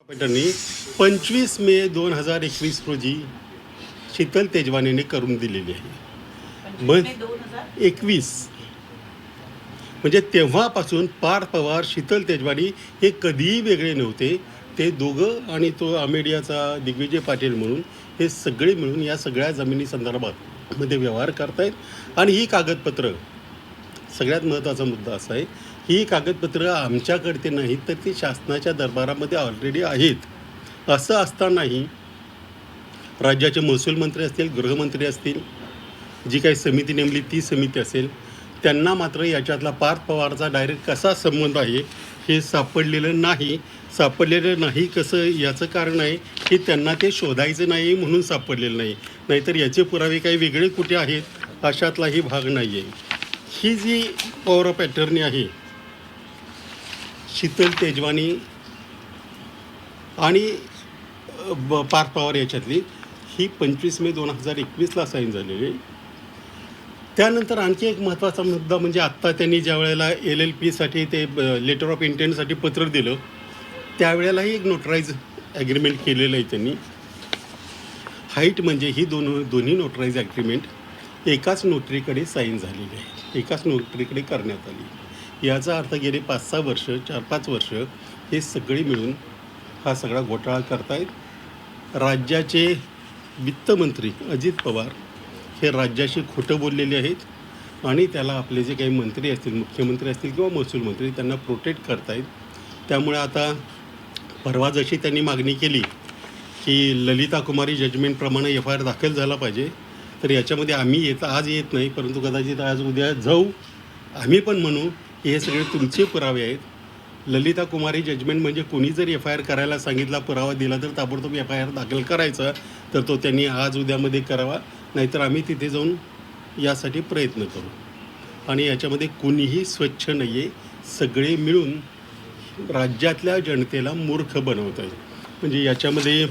त्यांनी 25 मे 2021 रोजी शीतल तेजवानीने करून दिलेली आहे. मग 21 म्हणजे तेव्हापासून पार्थ पवार, शीतल तेजवानी हे कधीही वेगळे नव्हते. ते दोघं आणि तो अमेडियाचा दिग्विजय पाटील म्हणून हे सगळे मिळून या सगळ्या जमिनी संदर्भात मध्ये व्यवहार करतायत. आणि ही कागदपत्र सगळ्यात महत्त्वाचा मुद्दा असा आहे, ही कागदपत्रं आमच्याकडे नाहीत तर ती शासनाच्या दरबारामध्ये ऑलरेडी आहेत. असं असतानाही राज्याचे महसूल मंत्री असतील, गृहमंत्री असतील, जी काही समिती नेमली ती समिती असेल, त्यांना मात्र याच्यातला पार्थ पवारचा डायरेक्ट कसा संबंध आहे हे सापडलेलं नाही. सापडलेलं नाही कसं, याचं कारण आहे की त्यांना ते शोधायचं नाही म्हणून सापडलेलं नाही. नाहीतर याचे पुरावे काही वेगळे कुठे आहेत अशातलाही भाग नाही आहे. ही जी पॉवर ऑफ अटर्नी आहे शीतल तेजवानी आणि पार्थ पवार याच्यातली, ही 25 मे 2021 साईन झालेली आहे. त्यानंतर आणखी एक महत्त्वाचा मुद्दा म्हणजे आत्ता त्यांनी ज्या वेळेला LLPसाठी ते लेटर ऑफ इंटेंटसाठी पत्र दिलं त्यावेळेलाही एक नोटराईज ॲग्रीमेंट केलेलं आहे त्यांनी. हाईट म्हणजे ही दोन्ही नोटराईज ॲग्रीमेंट एकाच नोटरीकडे साईन झालेली आहे, एकाच नोटरीकडे करण्यात आली. याचा अर्थ गेले 5-6 वर्ष 4-5 वर्ष हे सगळे मिळून हा सगळा घोटाळा करतायत. राज्याचे वित्तमंत्री अजित पवार हे राज्याशी खोटं बोललेले आहेत आणि त्याला आपले जे काही मंत्री असतील, मुख्यमंत्री असतील किंवा महसूल मंत्री, त्यांना प्रोटेक्ट करतायत. त्यामुळे आता परवा जशी त्यांनी मागणी केली की ललिता कुमारी जजमेंटप्रमाणे FIR दाखल झाला पाहिजे, तर याच्यामध्ये आम्ही आज येत नाही, परंतु कदाचित आज उद्या जाऊ. आम्ही पण म्हणू की हे सगळे तुमचे पुरावे आहेत. ललिता कुमारी जजमेंट म्हणजे कोणी जर FIR करायला सांगितला, पुरावा दिला तर ताबडतोब FIR दाखल करायचा, तर तो त्यांनी आज उद्यामध्ये करावा. नाहीतर आम्ही तिथे जाऊन यासाठी प्रयत्न करू. आणि याच्यामध्ये कोणीही स्वच्छ नाही आहे. सगळे मिळून राज्यातल्या जनतेला मूर्ख बनवत आहे. म्हणजे याच्यामध्ये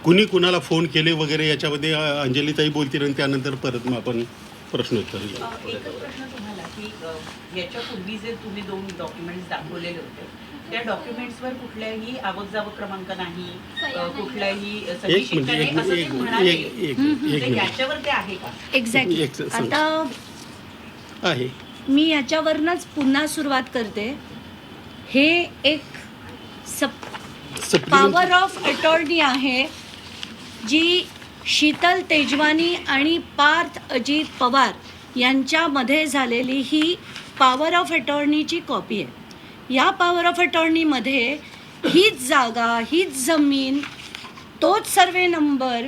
कुणी कुणाला फोन केले वगैरे याच्यामध्ये अंजलीताई बोलतील आणि त्यानंतर परत मग आपण प्रश्नोत्तर घेऊ. एकच प्रश्न तुम्हाला की याच्यापूर्वी जे तुम्ही 2 डॉक्युमेंट्स दाखवलेले होते त्या डॉक्युमेंट्सवर कुठल्याही आवक जावक क्रमांक नाही, कुठल्याही सही शिक्का नाही असं ते म्हणाले. ते याच्यावर ते आहे का? एक्झॅक्टली. आता आहे मी याच्यावरनंच पुन्हा सुरुवात करते. हे एक पॉवर ऑफ अटॉर्नी आहे जी शीतल तेजवानी आणि पार्थ अजित पवार यांच्यामध्ये झालेली ही पॉवर ऑफ अटॉर्नीची कॉपी आहे. या पॉवर ऑफ अटॉर्नीमध्ये हीच जागा, हीच जमीन, तोच सर्वे नंबर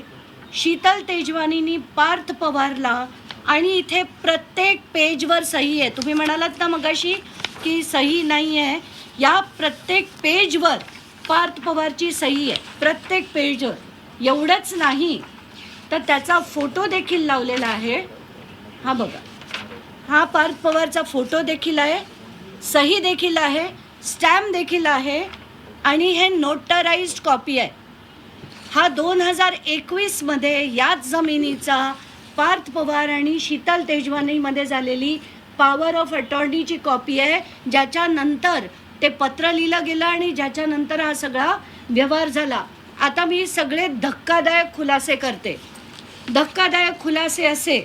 शीतल तेजवानीनी पार्थ पवारला, आणि इथे प्रत्येक पेजवर सही आहे. तुम्ही म्हणालात ना मगाशी की सही नाही आहे, या प्रत्येक पेजवर पार्थ पवारची सही आहे, प्रत्येक पेजवर. एवढंच नाही तर त्याचा फोटो देखील लावलेला आहे. हा बघा, हा पार्थ पवारचा फोटो देखील आहे, सही देखील आहे, स्टॅम्प देखील आहे आणि हे नोटराइज्ड कॉपी आहे. हा 2021मध्ये याच जमिनीचा पार्थ पवार आणि शीतल तेजवानीमध्ये झालेली पॉवर ऑफ अटॉर्नीची कॉपी आहे, ज्याच्यानंतर ते पत्र लिहिलं गेलं आणि ज्याच्यानंतर हा सगळा व्यवहार झाला. आता मी सगळे धक्कादायक खुलासे करते. धक्कादायक खुलासे असे,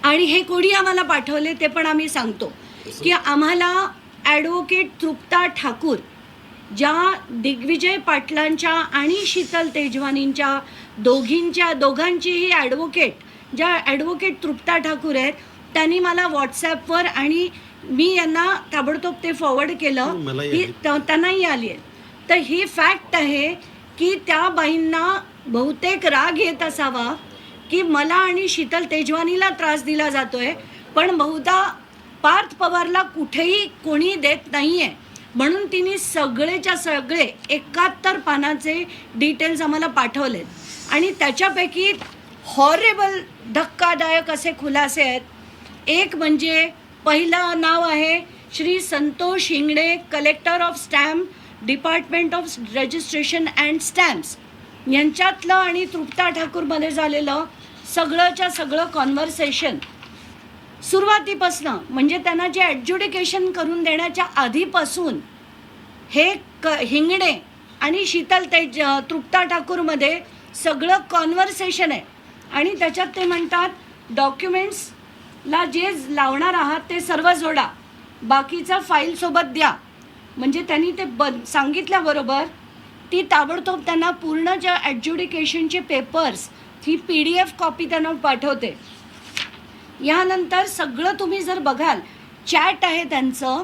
आणि हे कोणी आम्हाला पाठवले ते पण आम्ही सांगतो, की आम्हाला ॲडव्होकेट तृप्ता ठाकूर, ज्या दिग्विजय पाटलांच्या आणि शीतल तेजवानींच्या दोघांचीही ॲडव्होकेट, ज्या ॲडव्होकेट तृप्ता ठाकूर आहेत, त्यांनी मला व्हॉट्सॲपवर, आणि मी यांना ताबडतोब ते फॉरवर्ड केलं, ही त्यांनाही आली आहे. तर ही फॅक्ट आहे की त्या बाईंना बहुतेक राग येत असावा की मला आणि शीतल तेजवानीला त्रास दिला जातोय, पण बहुधा पार्थ पवारला कुठेही कोणी देत नाही आहे, म्हणून तिने सगळेच्या सगळे 71 पानाचे डिटेल्स आम्हाला पाठवलेत. आणि त्याच्यापैकी हॉरेबल धक्कादायक असे खुलासे आहेत. एक म्हणजे पहिलं नाव आहे Shri Santosh Hingane, collector of stamp, department of registration and stamps, यांच्यातलं आणि तृप्ता ठाकूरमध्ये झालेलं सगळंच्या सगळं कॉन्व्हर्सेशन सुरुवातीपासनं, म्हणजे त्यांना जे ॲडज्युडिकेशन करून देण्याच्या आधीपासून हे हिंगणे आणि शीतल तृप्ता ठाकूरमध्ये सगळं कॉन्व्हर्सेशन आहे आणि त्याच्यात ते म्हणतात डॉक्युमेंट्सला जे लावणार आहात ते सर्व जोडा, बाकीचं फाईलसोबत द्या. म्हणजे त्यांनी ते सांगितल्याबरोबर ती ताबडतोब त्यांना पूर्ण ज्या ॲड्ज्युडिकेशनचे पेपर्स ही PDF कॉपी त्यांना पाठवते. यानंतर सगळं तुम्ही जर बघाल चॅट आहे त्यांचं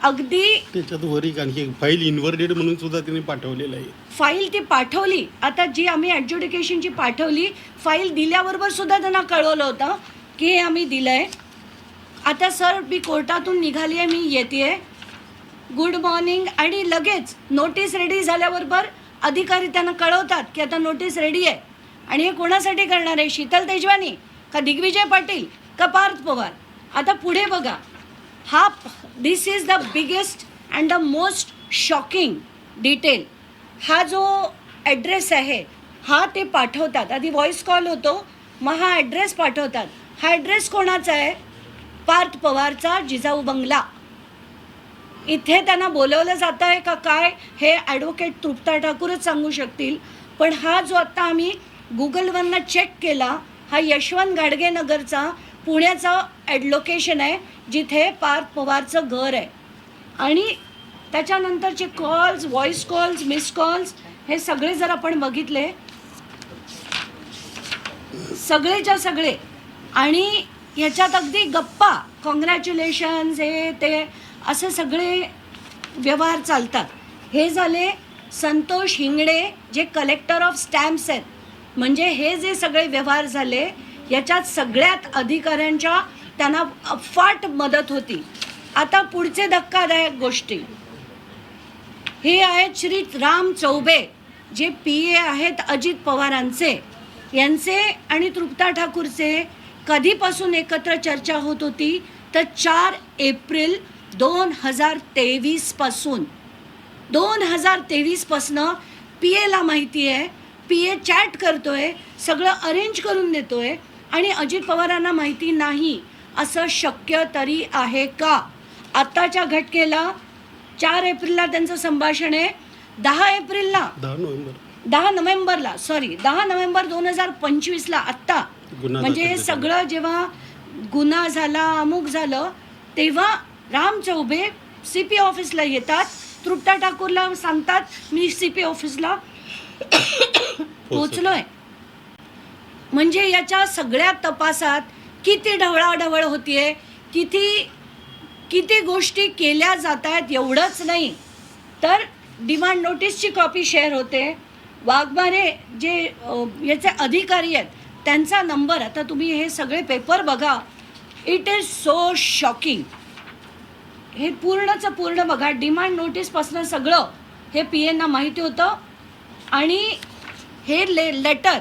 अगदी. त्याच्यात वर एक आणखी एक फाईल इन्व्हर्टेड म्हणून सुद्धा त्यांनी पाठवलेलं आहे. फाईल ती पाठवली, आता जी आम्ही ॲड्ज्युडिकेशनची पाठवली फाईल दिल्याबरोबर सुद्धा त्यांना कळवलं होतं की हे आम्ही दिलं आहे. आता सर मी कोर्टातून निघाली आहे, मी येते आहे, गुड मॉर्निंग. आणि लगेच नोटीस रेडी झाल्याबरोबर अधिकारी त्यांना कळवतात की आता नोटीस रेडी आहे. आणि हे कोणासाठी करणार आहे, शीतल तेजवानी का दिग्विजय पाटील का पार्थ पवार. आता पुढे बघा, हा this is the biggest and the most shocking detail. हा जो ॲड्रेस आहे हा ते पाठवतात, आधी व्हॉइस कॉल होतो, मग हा ॲड्रेस पाठवतात. हा ॲड्रेस कोणाचा आहे, पार्थ पवारचा जिजाऊ बंगला. इथे त्यांना बोलवलं जातं आहे का काय हे ॲडव्होकेट तृप्ता ठाकूरच सांगू शकतील. पण हा जो आत्ता आम्ही गुगलवरनं चेक केला हा यशवंत गाडगे नगरचा पुण्याचा लोकेशन आहे जिथे पार्थ पवारचं घर आहे. आणि त्याच्यानंतरचे calls, voice calls, miss calls हे सगळे जर आपण बघितले सगळेच्या सगळे, आणि ह्याच्यात अगदी गप्पा कॉंग्रॅच्युलेशन्स हे ते असे सगळे व्यवहार चालतात. हे झाले संतोष हिंगडे जे कलेक्टर ऑफ स्टॅम्प्स आहेत. म्हणजे हे जे सगळे व्यवहार झाले याच्यात सगळ्यात अधिकाऱ्यांच्या त्यांना अफाट मदत होती. आता पुढचे धक्कादायक गोष्टी हे आहेत श्री राम चौबे जे PA आहेत अजित पवारांचे. यांचे आणि तृप्ता ठाकूरचे कधीपासून एकत्र चर्चा होत होती तर 4 एप्रिल 2023 पासून. 2023 पासनं PAला माहिती आहे, PA चॅट करतोय, सगळं अरेंज करून देतोय आणि अजित पवारांना माहिती नाही असं शक्य तरी आहे का. आत्ताच्या घटकेला 4 एप्रिलला त्यांचं संभाषण आहे, 10 एप्रिलला 10 नोव्हेंबरला 2025ला आत्ता म्हणजे हे सगळं जेव्हा गुन्हा झाला अमुक झालं तेव्हा राम चौबे CP ऑफिसला येतात, तृप्ता ठाकूरला सांगतात मी CP ऑफिसला पोचलोय. म्हणजे याच्या सगळ्या तपासात किती ढवळाढवळ होतीये, किती गोष्टी केल्या जात आहेत. एवढंच नाही तर डिमांड नोटीसची कॉपी शेअर होते. वाघमारे जे याचे अधिकारी आहेत त्यांचा नंबर, आता तुम्ही हे सगळे पेपर बघा, इट इज सो शॉकिंग. हे पूर्णचं पूर्ण बघा, डिमांड नोटीसपासून सगळं हे PAंना माहिती होतं. आणि हे लेटर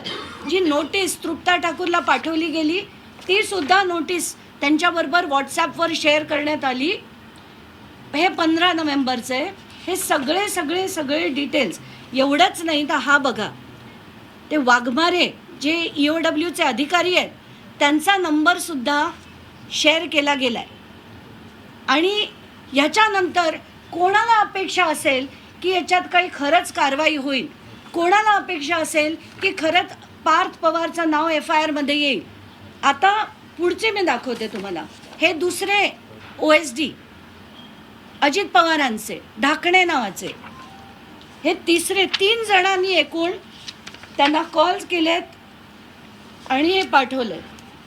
जी नोटीस तृप्ता ठाकूरला पाठवली गेली ती सुद्धा नोटीस त्यांच्याबरोबर व्हॉट्सॲपवर शेअर करण्यात आली. हे 15 नोव्हेंबरचे हे सगळे सगळे सगळे डिटेल्स. एवढंच नाही तर हा बघा, ते वाघमारे जे EOWचे अधिकारी आहेत त्यांचा नंबरसुद्धा शेअर केला गेला आहे. आणि ह्याच्यानंतर कोणाला अपेक्षा असेल की याच्यात काही खरंच कारवाई होईल, कोणाला अपेक्षा असेल की खरंच पार्थ पवारचं नाव FIR मध्ये येईल. आता पुढचे मी दाखवते तुम्हाला. हे दुसरे OSD अजित पवारांचे ढाकणे नावाचे, हे तिसरे 3 जणांनी एकूण त्यांना कॉल्स केलेत आणि हे पाठवले.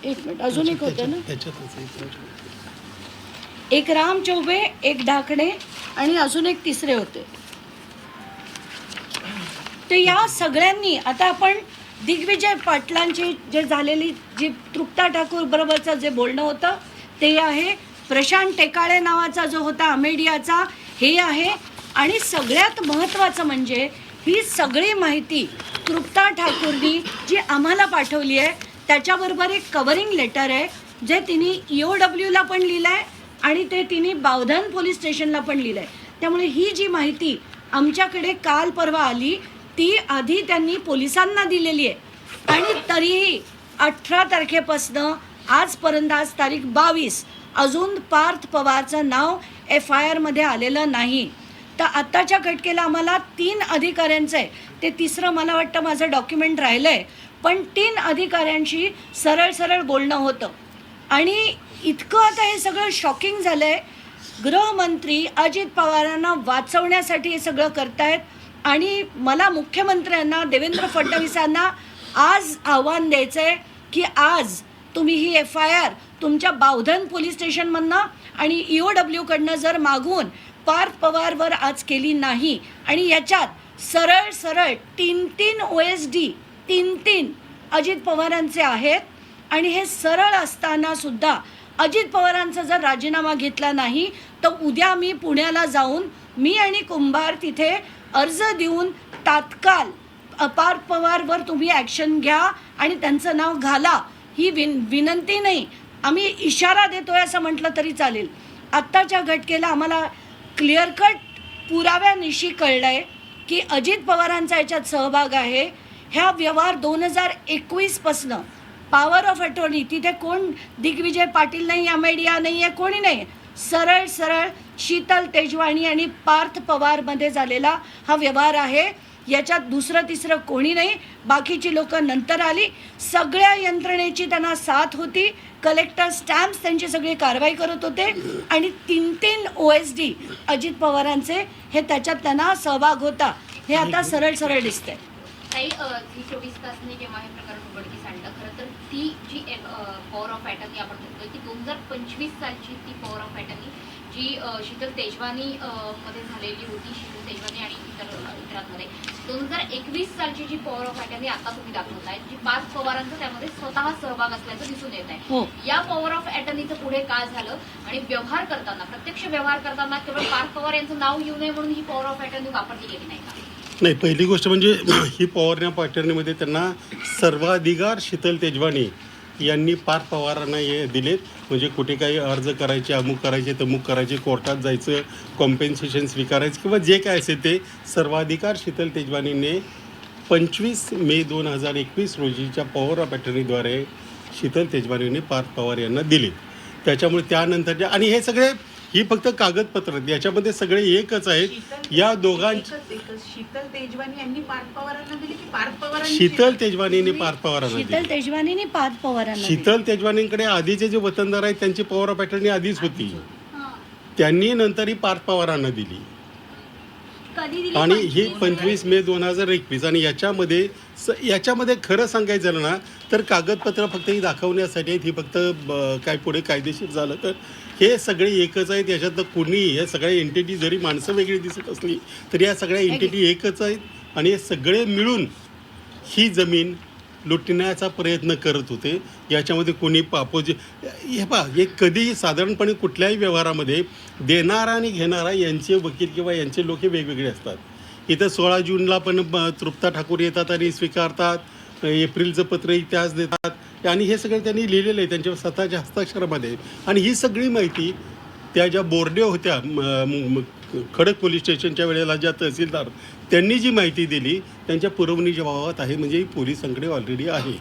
एक मिनिट, अजून एक होतं ना, एक राम चौबे, एक ढाकणे आणि अजून एक तिसरे होते. तर या सगळ्यांनी आता आपण दिग्विजय पाटलांची जे झालेली जी तृप्ता ठाकूर बरोबरचं जे बोलणं होतं ते आहे. प्रशांत टेकाळे नावाचा जो होता अमेडियाचा हे आहे. आणि सगळ्यात महत्त्वाचं म्हणजे ही सगळी माहिती तृप्ता ठाकूरनी जी आम्हाला पाठवली आहे त्याच्याबरोबर एक कव्हरिंग लेटर आहे जे तिने EOWला पण लिहिलं आहे आणि ते तिने बावधन पोलीस स्टेशनला पण लिहिलं आहे. त्यामुळे ही जी माहिती आमच्याकडे काल परवा आली ती आधी त्यांनी पोलिसांना दिलेली आहे. आणि तरीही 18 तारखेपासनं आजपर्यंत, आज तारीख 22, अजून पार्थ पवारचं नाव FIR मध्ये आलेलं नाही. तर आत्ताच्या घटकेला आम्हाला 3 अधिकाऱ्यांचं आहे, ते तिसरं मला वाटतं माझं डॉक्युमेंट राहिलं आहे, पण 3 अधिकाऱ्यांशी सरळ सरळ बोलणं होतं. आणि इतकं आता हे सगळं शॉकिंग झालं आहे. गृहमंत्री अजित पवारांना वाचवण्यासाठी हे सगळं करतायत. आणि मला मुख्यमंत्र्यांना देवेंद्र फडणवीसांना आज आव्हान द्यायचं आहे की आज तुम्ही ही FIR तुमच्या बावधन पोलीस स्टेशनमधनं आणि EOWकडनं जर मागून पार्थ पवारवर आज केली नाही आणि याच्यात सरळ सरळ 3 OSD 3 अजित पवारांचे आहेत आणि हे सरळ असताना सुद्धा अजित पवारांचा जर राजीनामा घेतला नाही तर उद्या मी पुण्याला जाऊन मी आणि कुंभार तिथे अर्ज देऊन तात्काळ पार्थ पवारवर तुम्ही ॲक्शन घ्या आणि त्यांचं नाव घाला, ही विनंती नाही, आम्ही इशारा देतोय असं म्हटलं तरी चालेल. आत्ताच्या घटकेला आम्हाला क्लिअर कट पुराव्यानिशी कळलं आहे की अजित पवारांचा याच्यात सहभाग आहे. ह्या व्यवहार 2021पासनं पॉवर ऑफ अटॉर्नी तिथे कोण दिग्विजय पाटील नाही, अमेडिया नाही आहे, कोणी नाही, सरळ सरळ शीतल तेजवानी आणि पार्थ पवारमध्ये झालेला हा व्यवहार आहे. याच्यात दुसरं तिसरं कोणी नाही, बाकीची लोक नंतर आली. सगळ्या यंत्रणेची त्यांना साथ होती, कलेक्टर स्टॅम्प्स त्यांची सगळी कारवाई करत होते आणि 3 OSD अजित पवारांचे हे त्याच्यात त्यांना सहभाग होता. हे आता सरळ सरळ दिसतंय. काही 24 तासने जेव्हा हे प्रकरण उघडकीस आणलं, खरं तर ती जी पॉवर ऑफ अटर्नी आपण म्हणतोय ती 2025 सालची ती पॉवर ऑफ अटर्नी जी शीतल तेजवानी मध्ये झालेली होती, शीतल तेजवानी आणि इतरांमध्ये 2021 सालची जी पॉवर ऑफ अटर्नी आता तुम्ही दाखवताय, जी पार्थ पवारांचा त्यामध्ये स्वतः सहभाग असल्याचं दिसून येत आहे. या पॉवर ऑफ अटर्नीचं पुढे काय झालं आणि व्यवहार करताना, प्रत्यक्ष व्यवहार करताना केवळ पार्थ पवार यांचं नाव येऊ नये म्हणून ही पॉवर ऑफ अटर्नी वापरली गेली नाही का? नाही, पहिली गोष्ट म्हणजे ही पॉवर ऑफ अटर्नीमध्ये त्यांना सर्वाधिकार शीतल तेजवानी यांनी पार्थ पवारांना हे दिलेत. म्हणजे कुठे काही अर्ज करायचे, अमुक करायचे, तमुक करायचे, कोर्टात जायचं, कॉम्पेन्सेशन स्वीकारायचं किंवा जे काय असेल ते सर्वाधिकार शीतल तेजवानीने 25 मे 2021 रोजीच्या पॉवर ऑफ अटर्नीद्वारे शीतल तेजवानीने पार्थ पवार यांना दिले. त्याच्यामुळे त्यानंतरच्या आणि हे सगळे ही फक्त कागदपत्र आहेत, याच्यामध्ये सगळे एकच आहेत. या दोघांची शीतल तेजवानी यांनी पार्थ पवारांना दिली की पार्थ पवारांनी? शीतल तेजवानीने पार्थ पवारांना शीतल दिली. तेजवानीने पार्थ पवारांना शीतल तेजवानींकडे आधीचे जे वतनदार आहेत त्यांची पॉवर ऑफ अटर्नी आधीच होती, त्यांनी नंतर ही पार्थ पवारांना दिली. आणि ही 25 मे 2021 आणि याच्यामध्ये खरं सांगायचं झालं ना तर कागदपत्र फक्त ही दाखवण्यासाठी आहेत. ही फक्त काय पुढे कायदेशीर झालं तर हे सगळे एकच आहेत. याच्यात कोणी हे सगळ्या एंटिटी जरी माणसं वेगळी दिसत असली तरी या सगळ्या एंटिटी एकच आहेत आणि हे सगळे मिळून ही जमीन लुटण्याचा प्रयत्न करत होते. याच्यामध्ये कोणी हे हे कधीही साधारणपणे कुठल्याही व्यवहारामध्ये देणारा आणि घेणारा यांचे वकील किंवा यांचे लोक हे वेगवेगळे असतात. इथं 16 जूनला पण तृप्ता ठाकूर येतात आणि स्वीकारतात, एप्रिलचं पत्रही त्याच देतात आणि हे सगळं त्यांनी लिहिलेलं आहे त्यांच्या स्वतःच्या हस्ताक्षरामध्ये. आणि ही सगळी माहिती त्या ज्या बोर्डे होत्या खडक पोलीस स्टेशनच्या वेळेला ज्या तहसीलदार त्यांनी जी माहिती दिली त्यांच्या पुरवणीच्या बाबत आहे. म्हणजे ही पोलिसांकडे ऑलरेडी आहे,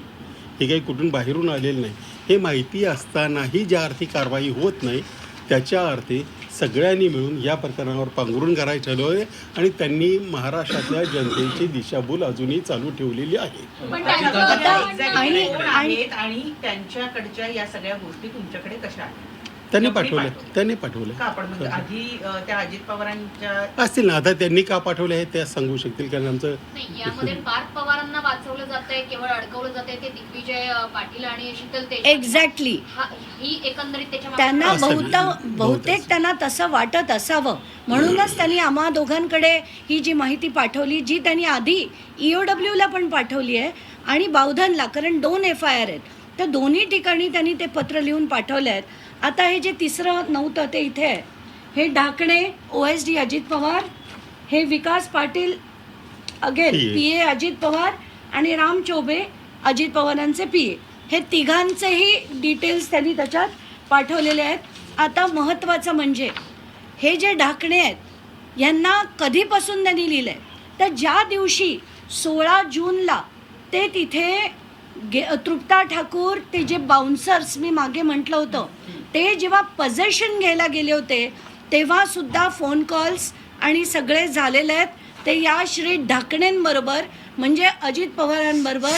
हे काही कुठून बाहेरून आलेलं नाही. हे माहिती असतानाही ज्या अर्थी कारवाई होत नाही त्याच्या अर्थी सगळ्यांनी मिळून या प्रकरणावर पांघरून करायचं ठरवलं आहे आणि त्यांनी महाराष्ट्रातल्या जनतेची दिशाभूल अजूनही चालू ठेवलेली आहे. आणि त्यांच्याकडच्या या सगळ्या गोष्टी तुमच्याकडे कशा आहेत? त्यांनी पाठवलं का आपण म्हणजे आधी त्या अजित पवारांच्या असतील ना, आता त्यांनी का पाठवले आहे त्या सांगू शकतील, कारण आमचं नाही यामध्ये पार्थ पवारांना वाचवलं जातंय, केवळ अडकवलं जातंय ते दिग्विजय पाटील आणि शीतल तेजवानी. एक्झॅक्टली. ही एकंदरीत त्यांना बहुतेक बहुतेक त्यांना तसं वाटत असावं म्हणूनच त्यांनी आम्हा दोघांकडे ही जी माहिती पाठवली, जी त्यांनी आधी EOWला पण पाठवली आहे आणि बावधनला, कारण 2 FIR आहेत, तर दोन्ही ठिकाणी त्यांनी ते पत्र लिहून पाठवले आहेत. आता हे जे तिसरं नव्हतं ते इथे आहे, हे ढाकणे OSD अजित पवार, हे विकास पाटील अगेन PA अजित पवार आणि राम चौबे अजित पवारांचे PA, हे तिघांचेही डिटेल्स त्यांनी त्याच्यात पाठवलेले आहेत. आता महत्त्वाचं म्हणजे हे जे ढाकणे आहेत यांना कधीपासून त्यांनी लिहिलं आहे तर ज्या दिवशी 16 जूनला ते तिथे तृप्ता ठाकूर, ते जे बाउन्सर्स मी मागे म्हटलं होतं, ते जेव्हा पजेशन घ्यायला गेले होते तेव्हा सुद्धा फोन कॉल्स आणि सगळे झालेले आहेत ते या श्री ढाकणेंबरोबर म्हणजे अजित पवारांबरोबर